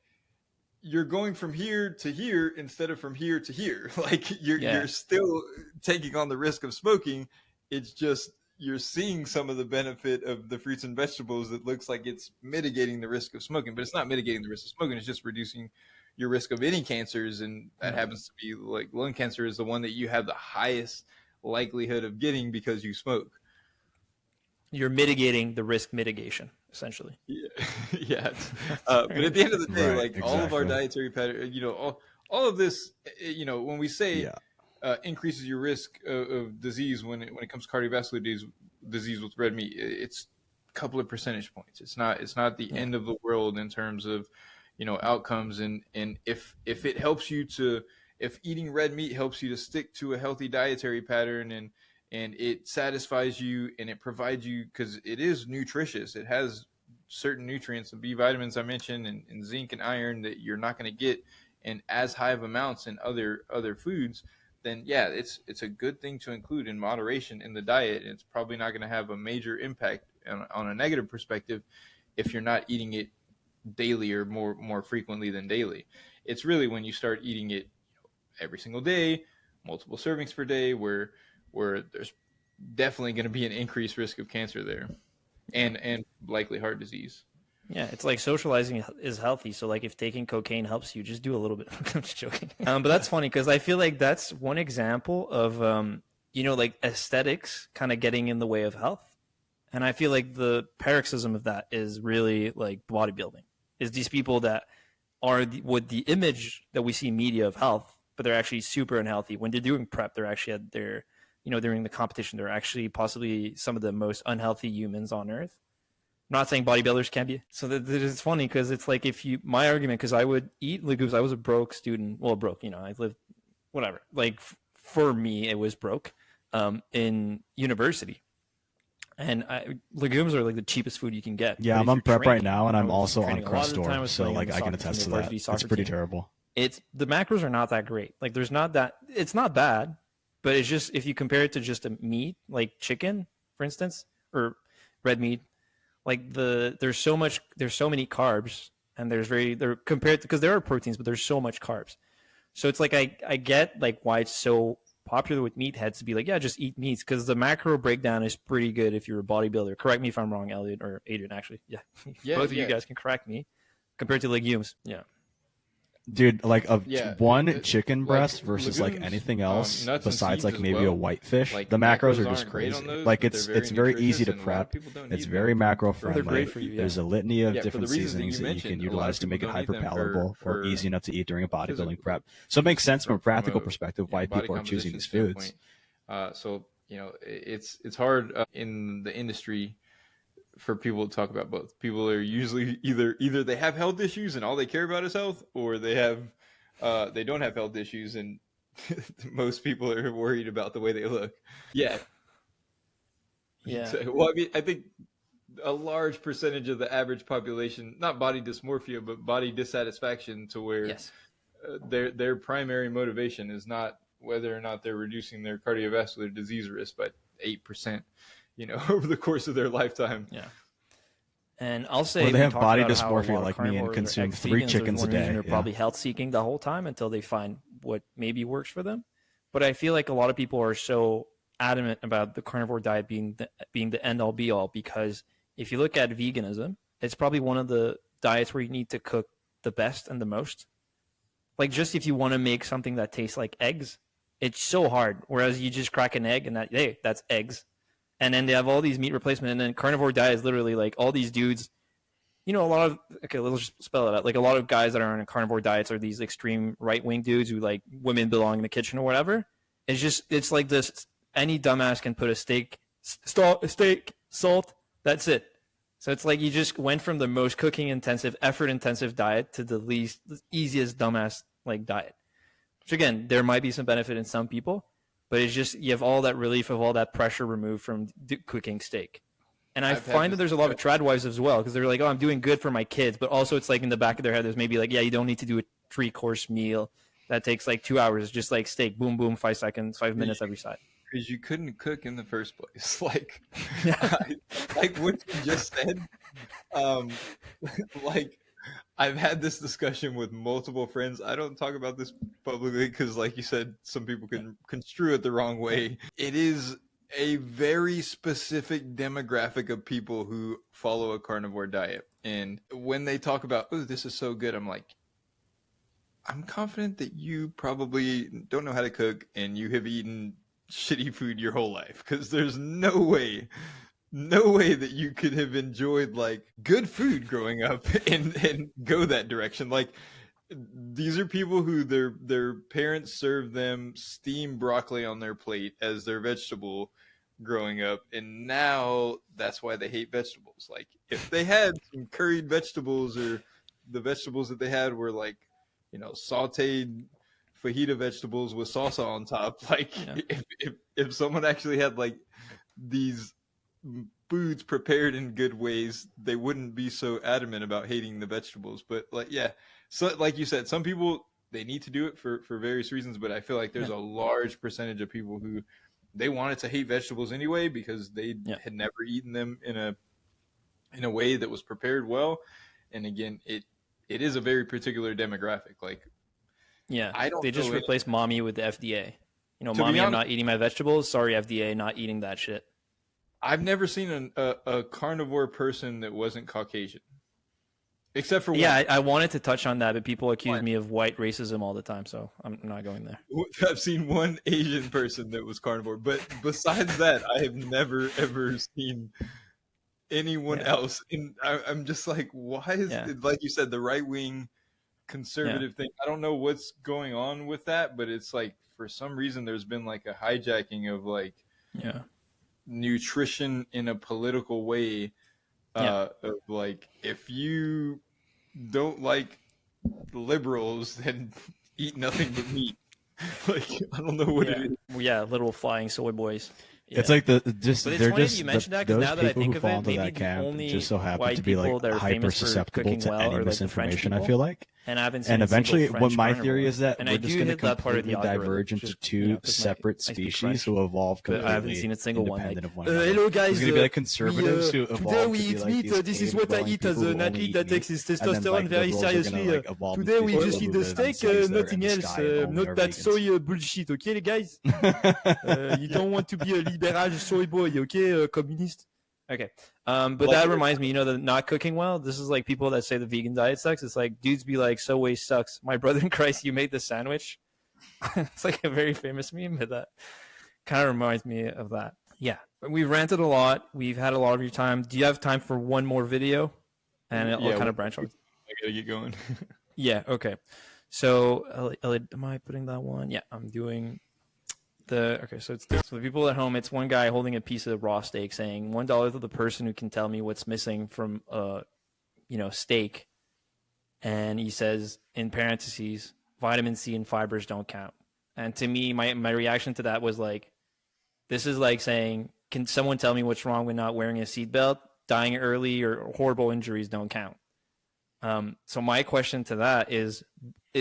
you're going from here to here instead of from here to here. Like, you're still taking on the risk of smoking. It's just you're seeing some of the benefit of the fruits and vegetables that looks like it's mitigating the risk of smoking, but it's not mitigating the risk of smoking. It's just reducing your risk of any cancers, and that happens to be, like, lung cancer is the one that you have the highest likelihood of getting because you smoke. You're mitigating the risk mitigation, essentially. Yeah. But at the end of the day, Right, like, all of our dietary pattern, you know, all of this, you know, when we say increases your risk of disease when it comes to cardiovascular disease with red meat, it's a couple of percentage points. It's not the end of the world in terms of, you know, outcomes. And if it helps you if eating red meat helps you to stick to a healthy dietary pattern, and it satisfies you, and it provides you, because it is nutritious, it has certain nutrients and B vitamins I mentioned, and zinc and iron that you're not going to get in as high of amounts in other foods, then it's a good thing to include in moderation in the diet. It's probably not going to have a major impact on a negative perspective if you're not eating it daily or more frequently than daily. It's really when you start eating it every single day, multiple servings per day, where there's definitely going to be an increased risk of cancer there, and likely heart disease. Yeah, it's like socializing is healthy. So like if taking cocaine helps you, just do a little bit. I'm just joking. But that's funny because I feel like that's one example of like aesthetics kind of getting in the way of health. And I feel like the paroxysm of that is really like bodybuilding. Is these people that are with the image that we see media of health, but they're actually super unhealthy. When they're doing prep, they're actually at their, during the competition, they're actually possibly some of the most unhealthy humans on earth. I'm not saying bodybuilders can be. So it's funny because it's like my argument, because I would eat legumes. I was a broke student. Well, broke, I lived, whatever. Like for me, it was broke in university. And legumes are like the cheapest food you can get. Yeah, I'm on prep right now, and I'm also on Crustor. So like I can attest to that. It's pretty terrible. The macros are not that great. Like it's not bad, but it's just, if you compare it to just a meat, like chicken, for instance, or red meat, like there's so many carbs, and they're compared to, because there are proteins, but there's so much carbs. So it's like I get like why it's so popular with meatheads to be like, yeah, just eat meats, because the macro breakdown is pretty good if you're a bodybuilder. Correct me if I'm wrong, Eliud or Adrian. Actually, yeah, both of you guys can correct me. Compared to legumes, yeah. Dude, like one chicken breast versus legumes, like anything else besides like maybe a whitefish, like, the macros are just crazy. Like it's very easy to prep. It's very macro friendly. There's a litany of different seasonings that you can utilize to make it hyper palatable or easy enough to eat during a bodybuilding prep. So it makes sense from a practical perspective why people are choosing these foods. So it's hard in the industry for people to talk about both. People are usually either they have health issues and all they care about is health, or they don't have health issues and most people are worried about the way they look. Yeah. So, well, I mean, I think a large percentage of the average population, not body dysmorphia, but body dissatisfaction, to where their primary motivation is not whether or not they're reducing their cardiovascular disease risk by 8%. Over the course of their lifetime. Yeah. And I'll say, they have body dysmorphia like me and consume 3 chickens a day. They're probably health seeking the whole time until they find what maybe works for them. But I feel like a lot of people are so adamant about the carnivore diet being the end all be all, because if you look at veganism, it's probably one of the diets where you need to cook the best and the most. Like, just if you want to make something that tastes like eggs, it's so hard. Whereas you just crack an egg and that's eggs. And then they have all these meat replacement, and then carnivore diet is literally like all these dudes, let's just spell it out. Like a lot of guys that are on carnivore diets are these extreme right-wing dudes who like women belong in the kitchen or whatever. It's like this, any dumbass can put a steak, salt, that's it. So it's like you just went from the most cooking intensive, effort intensive diet to the easiest dumbass like diet. Which again, there might be some benefit in some people, but it's just, you have all that relief of all that pressure removed from cooking steak. And I find that there's a lot of trad wives as well, because they're like, oh, I'm doing good for my kids. But also it's like in the back of their head, there's maybe like, yeah, you don't need to do a 3-course meal that takes like 2 hours. It's just like steak, boom, boom, 5 seconds, 5 minutes every side. Because you couldn't cook in the first place. Like, like what you just said, like, I've had this discussion with multiple friends. I don't talk about this publicly because, like you said, some people can construe it the wrong way. It is a very specific demographic of people who follow a carnivore diet. And when they talk about, oh, this is so good, I'm like, I'm confident that you probably don't know how to cook and you have eaten shitty food your whole life, because there's no way that you could have enjoyed like good food growing up and go that direction. Like, these are people who their parents served them steamed broccoli on their plate as their vegetable growing up, and now that's why they hate vegetables. Like, if they had some curried vegetables, or the vegetables that they had were like, sauteed fajita vegetables with salsa on top, like if someone actually had like these foods prepared in good ways, they wouldn't be so adamant about hating the vegetables. But like, yeah, so like you said, some people, they need to do it for various reasons, but I feel like there's a large percentage of people who they wanted to hate vegetables anyway because they had never eaten them in a way that was prepared well. And again, it is a very particular demographic. Like, they just replaced mommy with the FDA. Mommy, I'm not eating my vegetables. Sorry, FDA, not eating that shit. I've never seen a carnivore person that wasn't Caucasian. except for Yeah, one. I wanted to touch on that, but people accuse me of white racism all the time, so I'm not going there. I've seen one Asian person that was carnivore, but besides that, I have never ever seen anyone else. And I'm just like, why is it, like you said, the right wing conservative thing? I don't know what's going on with that, but it's like for some reason there's been like a hijacking of like nutrition in a political way. Of like, if you don't like liberals, then eat nothing but meat. Like, I don't know what it is. Yeah, little flying soy boys. Yeah. It's like they're But just it's funny that you the, mentioned that, because those now that I people think who of fall it, into maybe that the camp only just so happen white to be like people that are hyper famous for susceptible cooking to well any are like the French misinformation. I people. feel like. And I haven't seen And a single eventually, what French my carnivore. theory is that And we're I just do going to hit that part of completely the algorithm, diverge into just, two you know, 'cause separate I speak species French, who evolve but completely I haven't seen a single one independent like, of one another. hello guys, There's going to be like conservatives who evolve today to we be eat like meat. these This is what I cave-dwelling eat as people who an only athlete eat that meat. takes his And then, testosterone like, very liberals are gonna, seriously. like, evolve into Today we these just people eat who the live in steak, cities that are in nothing the else. sky and only Not are that vegans. soy bullshit, okay, guys? You don't want to be a liberal soy boy, okay, communist? Okay. But Like that it. reminds me, you know, the not cooking well. This is like people that say the vegan diet sucks. It's like dudes be like, Subway sucks. My brother in Christ, you made the sandwich. It's like a very famous meme, but that kind of reminds me of that. Yeah. We've ranted a lot. We've had a lot of your time. Do you have time for one more video? And I'll kind of branch off. I gotta get going. Yeah. Okay. So, Eliud, am I putting that one? Yeah, I'm doing the. Okay, so it's so the people at home. It's one guy holding a piece of raw steak, saying $1 to the person who can tell me what's missing from steak, and he says in parentheses, vitamin C and fibers don't count. And to me, my reaction to that was like, this is like saying, can someone tell me what's wrong with not wearing a seatbelt? Dying early or horrible injuries don't count. So my question to that is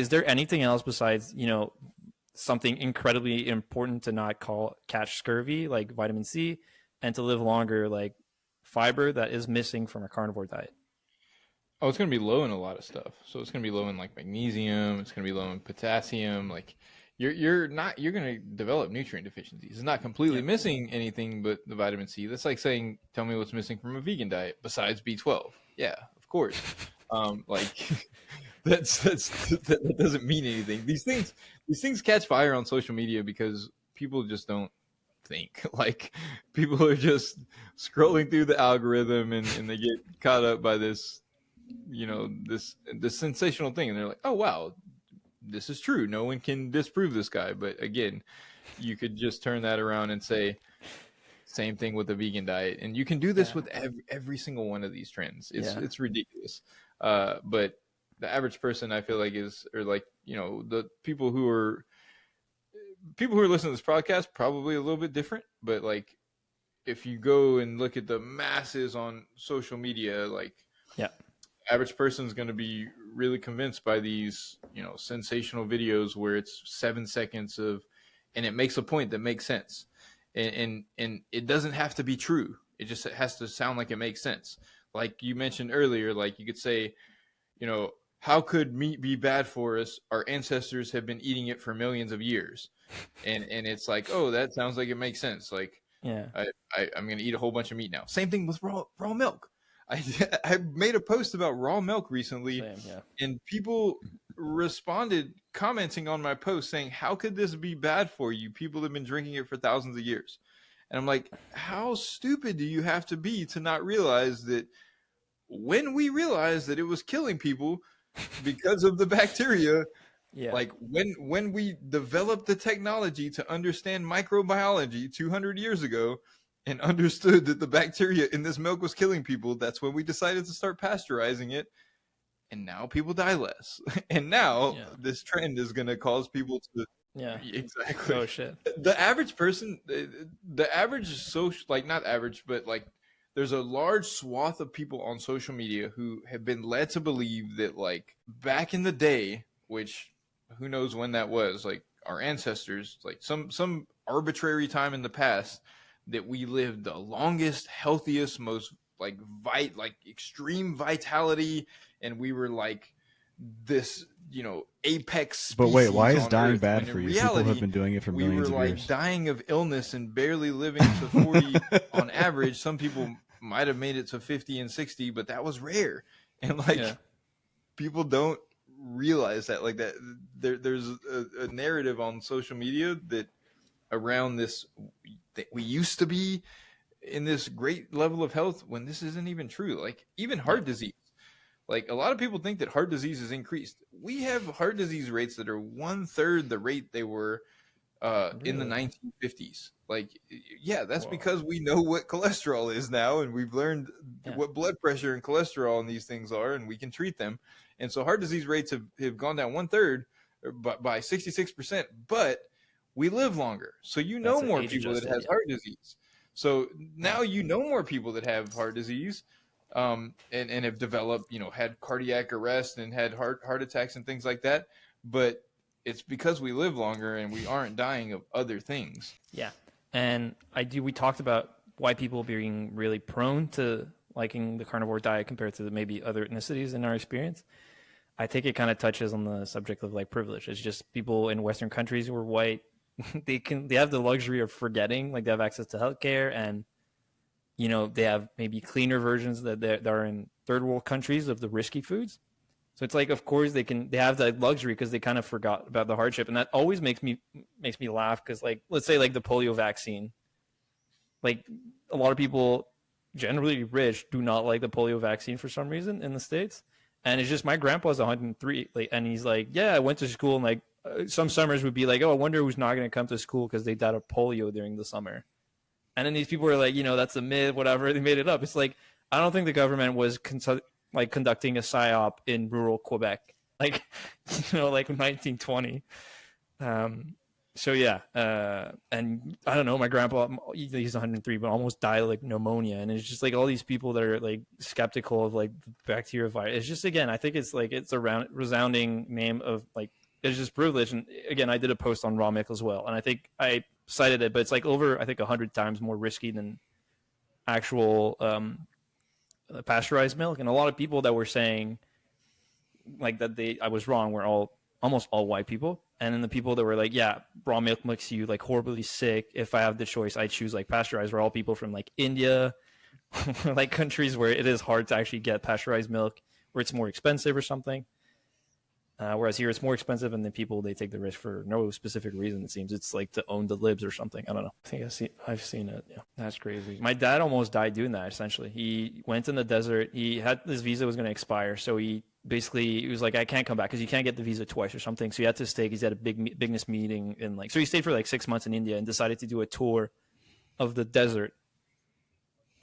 there anything else besides, something incredibly important to not catch scurvy, like vitamin C, and to live longer, like fiber, that is missing from a carnivore diet? Oh, it's going to be low in a lot of stuff. So it's going to be low in like magnesium. It's going to be low in potassium. Like you're going to develop nutrient deficiencies. It's not completely missing anything but the vitamin C. That's like saying, tell me what's missing from a vegan diet besides B12. Yeah, of course. That doesn't mean anything. These things catch fire on social media because people just don't think. Like, people are just scrolling through the algorithm and they get caught up by this, this sensational thing, and they're like, oh wow, this is true. No one can disprove this guy. But again, you could just turn that around and say, same thing with the vegan diet, and you can do this with every single one of these trends. It's ridiculous. But the average person, I feel like, the people who are listening to this podcast, probably a little bit different. But like, if you go and look at the masses on social media, like, average person is going to be really convinced by these, sensational videos where it's 7 seconds and it makes a point that makes sense. And it doesn't have to be true. It just has to sound like it makes sense. Like you mentioned earlier, like you could say, how could meat be bad for us? Our ancestors have been eating it for millions of years. And it's like, oh, that sounds like it makes sense. Like, I'm going to eat a whole bunch of meat now. Same thing with raw milk. I made a post about raw milk recently, and people responded commenting on my post saying, how could this be bad for you? People have been drinking it for thousands of years. And I'm like, how stupid do you have to be to not realize that when we realized that it was killing people because of the bacteria, like when we developed the technology to understand microbiology 200 years ago, and understood that the bacteria in this milk was killing people, that's when we decided to start pasteurizing it. And now people die less. And now this trend is going to cause people to... Yeah, exactly. Oh, shit. The average person, the average social, like not average, but like there's a large swath of people on social media who have been led to believe that like back in the day, which who knows when that was, like our ancestors, like some arbitrary time in the past, that we lived the longest, healthiest, most like extreme vitality, and we were like this, apex species. But wait, why is dying Earth, bad for you? People have been doing it for millions of years. We were like dying of illness and barely living to 40 on average. Some people might have made it to 50 and 60, but that was rare. And like people don't realize that, like, that there's a narrative on social media that around this, that we used to be in this great level of health, when this isn't even true. Like, even heart disease, like, a lot of people think that heart disease has increased. We have heart disease rates that are 1/3 the rate they were in the 1950s. Like, yeah, that's because we know what cholesterol is now, and we've learned what blood pressure and cholesterol and these things are, and we can treat them. And so heart disease rates have gone down 1/3 by 66%, but we live longer. So you know more people that have heart disease. So now you know more people that have heart disease, and have developed, had cardiac arrest and had heart attacks and things like that. But it's because we live longer and we aren't dying of other things. Yeah. And we talked about why people being really prone to liking the carnivore diet compared to maybe other ethnicities in our experience. I think it kind of touches on the subject of like privilege. It's just people in Western countries who are white, they have the luxury of forgetting, like they have access to healthcare, and they have maybe cleaner versions that are in third world countries of the risky foods. So it's like, of course they have that luxury because they kind of forgot about the hardship. And that always makes me laugh. Cause like, let's say like the polio vaccine, like a lot of people generally rich do not like the polio vaccine for some reason in the States. And it's just, my grandpa's 103, like, and he's like, yeah, I went to school, and like some summers would be like, oh, I wonder who's not going to come to school because they died of polio during the summer. And then these people are like, that's a myth, whatever. They made it up. It's like, I don't think the government was conducting a psyop in rural Quebec, like 1920. So yeah, and I don't know, my grandpa, he's 103, but almost died of like pneumonia, and it's just like all these people that are like skeptical of like bacteria virus. It's just, again, I think it's like it's a resounding name of like, it's just privilege. And again, I did a post on raw milk as well, and I think I cited it, but it's like over, I think 100 times more risky than actual pasteurized milk. And a lot of people that were saying like that I was wrong were almost all white people. And then the people that were like, yeah, raw milk makes you like horribly sick. If I have the choice, I choose like pasteurized, were all people from like India, like countries where it is hard to actually get pasteurized milk, where it's more expensive or something. Whereas here it's more expensive, and then people, they take the risk for no specific reason. It seems it's like to own the libs or something. I don't know. I think I've seen it. Yeah, that's crazy. My dad almost died doing that. Essentially, he went in the desert. He had his visa was going to expire, so he was like, I can't come back because you can't get the visa twice or something. So he had to stay. He's at a bigness meeting in so he stayed for like 6 months in India and decided to do a tour of the desert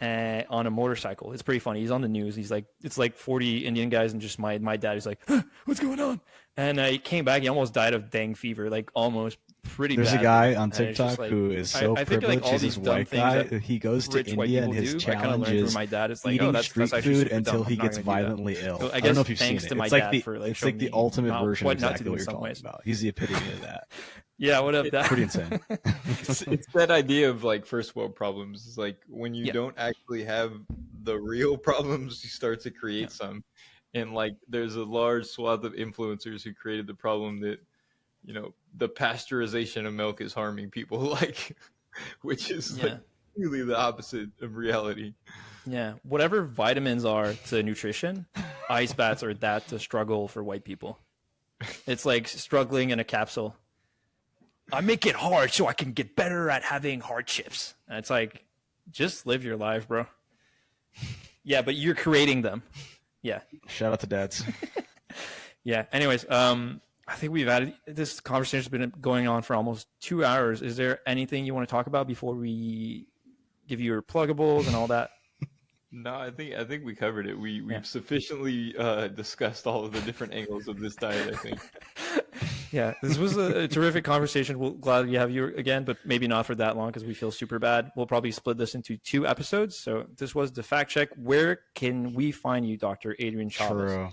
on a motorcycle. It's pretty funny. He's on the news. He's like, it's like 40 Indian guys and just my dad. He's like, huh, what's going on? And he came back. He almost died of dengue fever, like almost pretty bad. There's a guy on TikTok who is so I think privileged. like all He's these this dumb white things guy. that He goes to rich white India and people his do. I kind of challenge learned is from my dad. It's like, eating that's street actually food super until dumb. he I'm not gets gonna do that. violently ill. So I I don't know guess if you've seen thanks it. to my It's like dad the for like it's like showing the me ultimate version of what not to exactly do what in you're some talking ways. about. He's the epitome of that. Yeah, what up, Dad? Pretty insane. It's that idea of like first world problems. It's like when you don't actually have the real problems, you start to create some. And like there's a large swath of influencers who created the problem that, the pasteurization of milk is harming people, like, which is like really the opposite of reality. Yeah, whatever vitamins are to nutrition, ice baths are that to struggle for white people. It's like struggling in a capsule. I make it hard so I can get better at having hardships. And it's like, just live your life, bro. Yeah, but you're creating them. Yeah. Shout out to dads. Yeah. Anyways, I think we've had this conversation's been going on for almost 2 hours. Is there anything you want to talk about before we give you your pluggables and all that? No, I think we covered it. We've sufficiently discussed all of the different angles of this diet, I think. Yeah, this was a terrific conversation. We're glad we have you again, but maybe not for that long because we feel super bad. We'll probably split this into 2 episodes. So this was the fact check. Where can we find you, Dr. Adrian Chavez? True.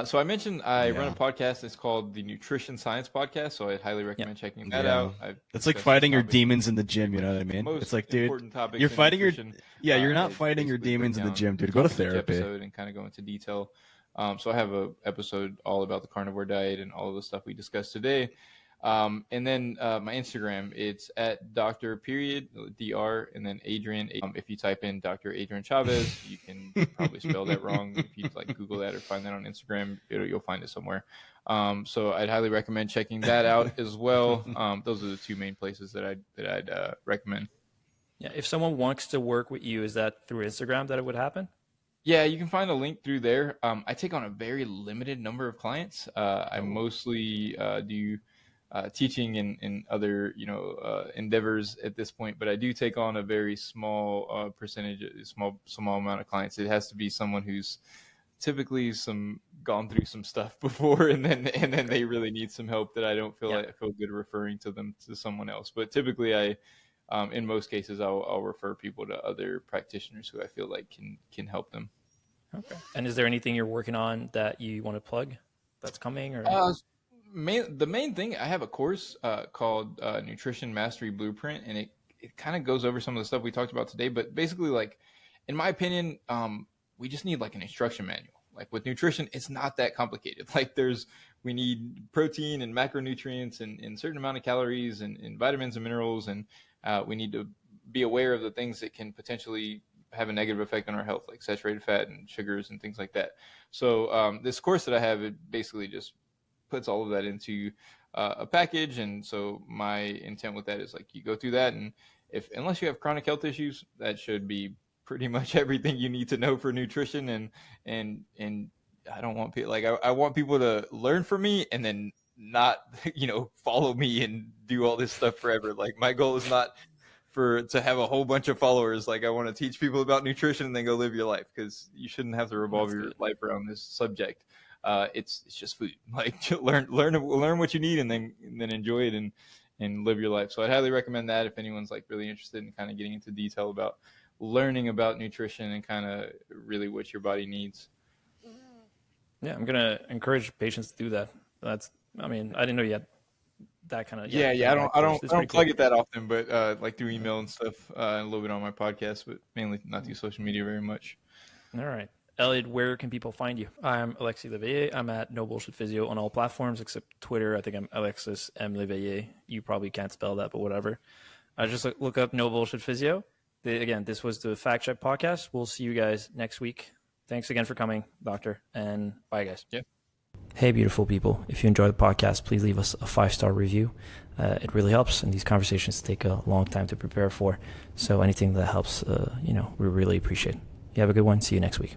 So I mentioned I run a podcast. It's called the Nutrition Science Podcast. So I'd highly recommend checking that out. It's like fighting your demons in the gym. You know what I mean? It's like, dude, you're fighting you're not fighting your demons in the gym, dude. Go to therapy. And kind of go into detail. So I have an episode all about the carnivore diet and all of the stuff we discussed today. And then my Instagram, it's at Dr. period Dr. and then Adrian. If you type in Dr. Adrian Chavez, you can probably spell that wrong. If you like Google that or find that on Instagram, you'll find it somewhere. So I'd highly recommend checking that out as well. Those are the two main places that I'd recommend. Yeah. If someone wants to work with you, is that through Instagram that it would happen? Yeah, you can find a link through there. I take on a very limited number of clients. I mostly do teaching and other endeavors at this point, but I do take on a very small percentage, small amount of clients. It has to be someone who's typically gone through some stuff before, and then they really need some help that I don't feel like I feel good referring to them to someone else. But typically, in most cases, I'll refer people to other practitioners who I feel like can help them. Okay. And is there anything you're working on that you want to plug that's coming? Or the main thing, I have a course called Nutrition Mastery Blueprint, and it kind of goes over some of the stuff we talked about today. But basically, like, in my opinion, we just need like an instruction manual. Like with nutrition, it's not that complicated. Like we need protein and macronutrients and certain amount of calories and vitamins and minerals, and we need to be aware of the things that can potentially have a negative effect on our health, like saturated fat and sugars and things like that. So this course that I have, it basically just puts all of that into a package. And so my intent with that is like you go through that, and unless you have chronic health issues, that should be pretty much everything you need to know for nutrition. And I don't want people I want people to learn from me and then not follow me and do all this stuff forever. Like my goal is not to have a whole bunch of followers. Like I want to teach people about nutrition and then go live your life, because you shouldn't have to revolve your life around this subject. It's just food. Like learn what you need and then enjoy it and live your life. So I'd highly recommend that if anyone's like really interested in kind of getting into detail about learning about nutrition and kind of really what your body needs. Yeah, I'm gonna encourage patients to do that. I didn't know you had that kind of I don't plug it that often, but like through email and stuff, and a little bit on my podcast, but mainly not through social media very much. All right. Eliud, where can people find you? I'm Alexis Leveillé. I'm at Nobullshitphysio on all platforms except Twitter. I think I'm Alexis M. Leveillé. You probably can't spell that, but whatever. Just look up Nobullshitphysio. Again, this was the Fact Check podcast. We'll see you guys next week. Thanks again for coming, Doctor, and bye, guys. Yeah. Hey, beautiful people. If you enjoy the podcast, please leave us a 5-star review. It really helps, and these conversations take a long time to prepare for. So anything that helps, we really appreciate. You have a good one. See you next week.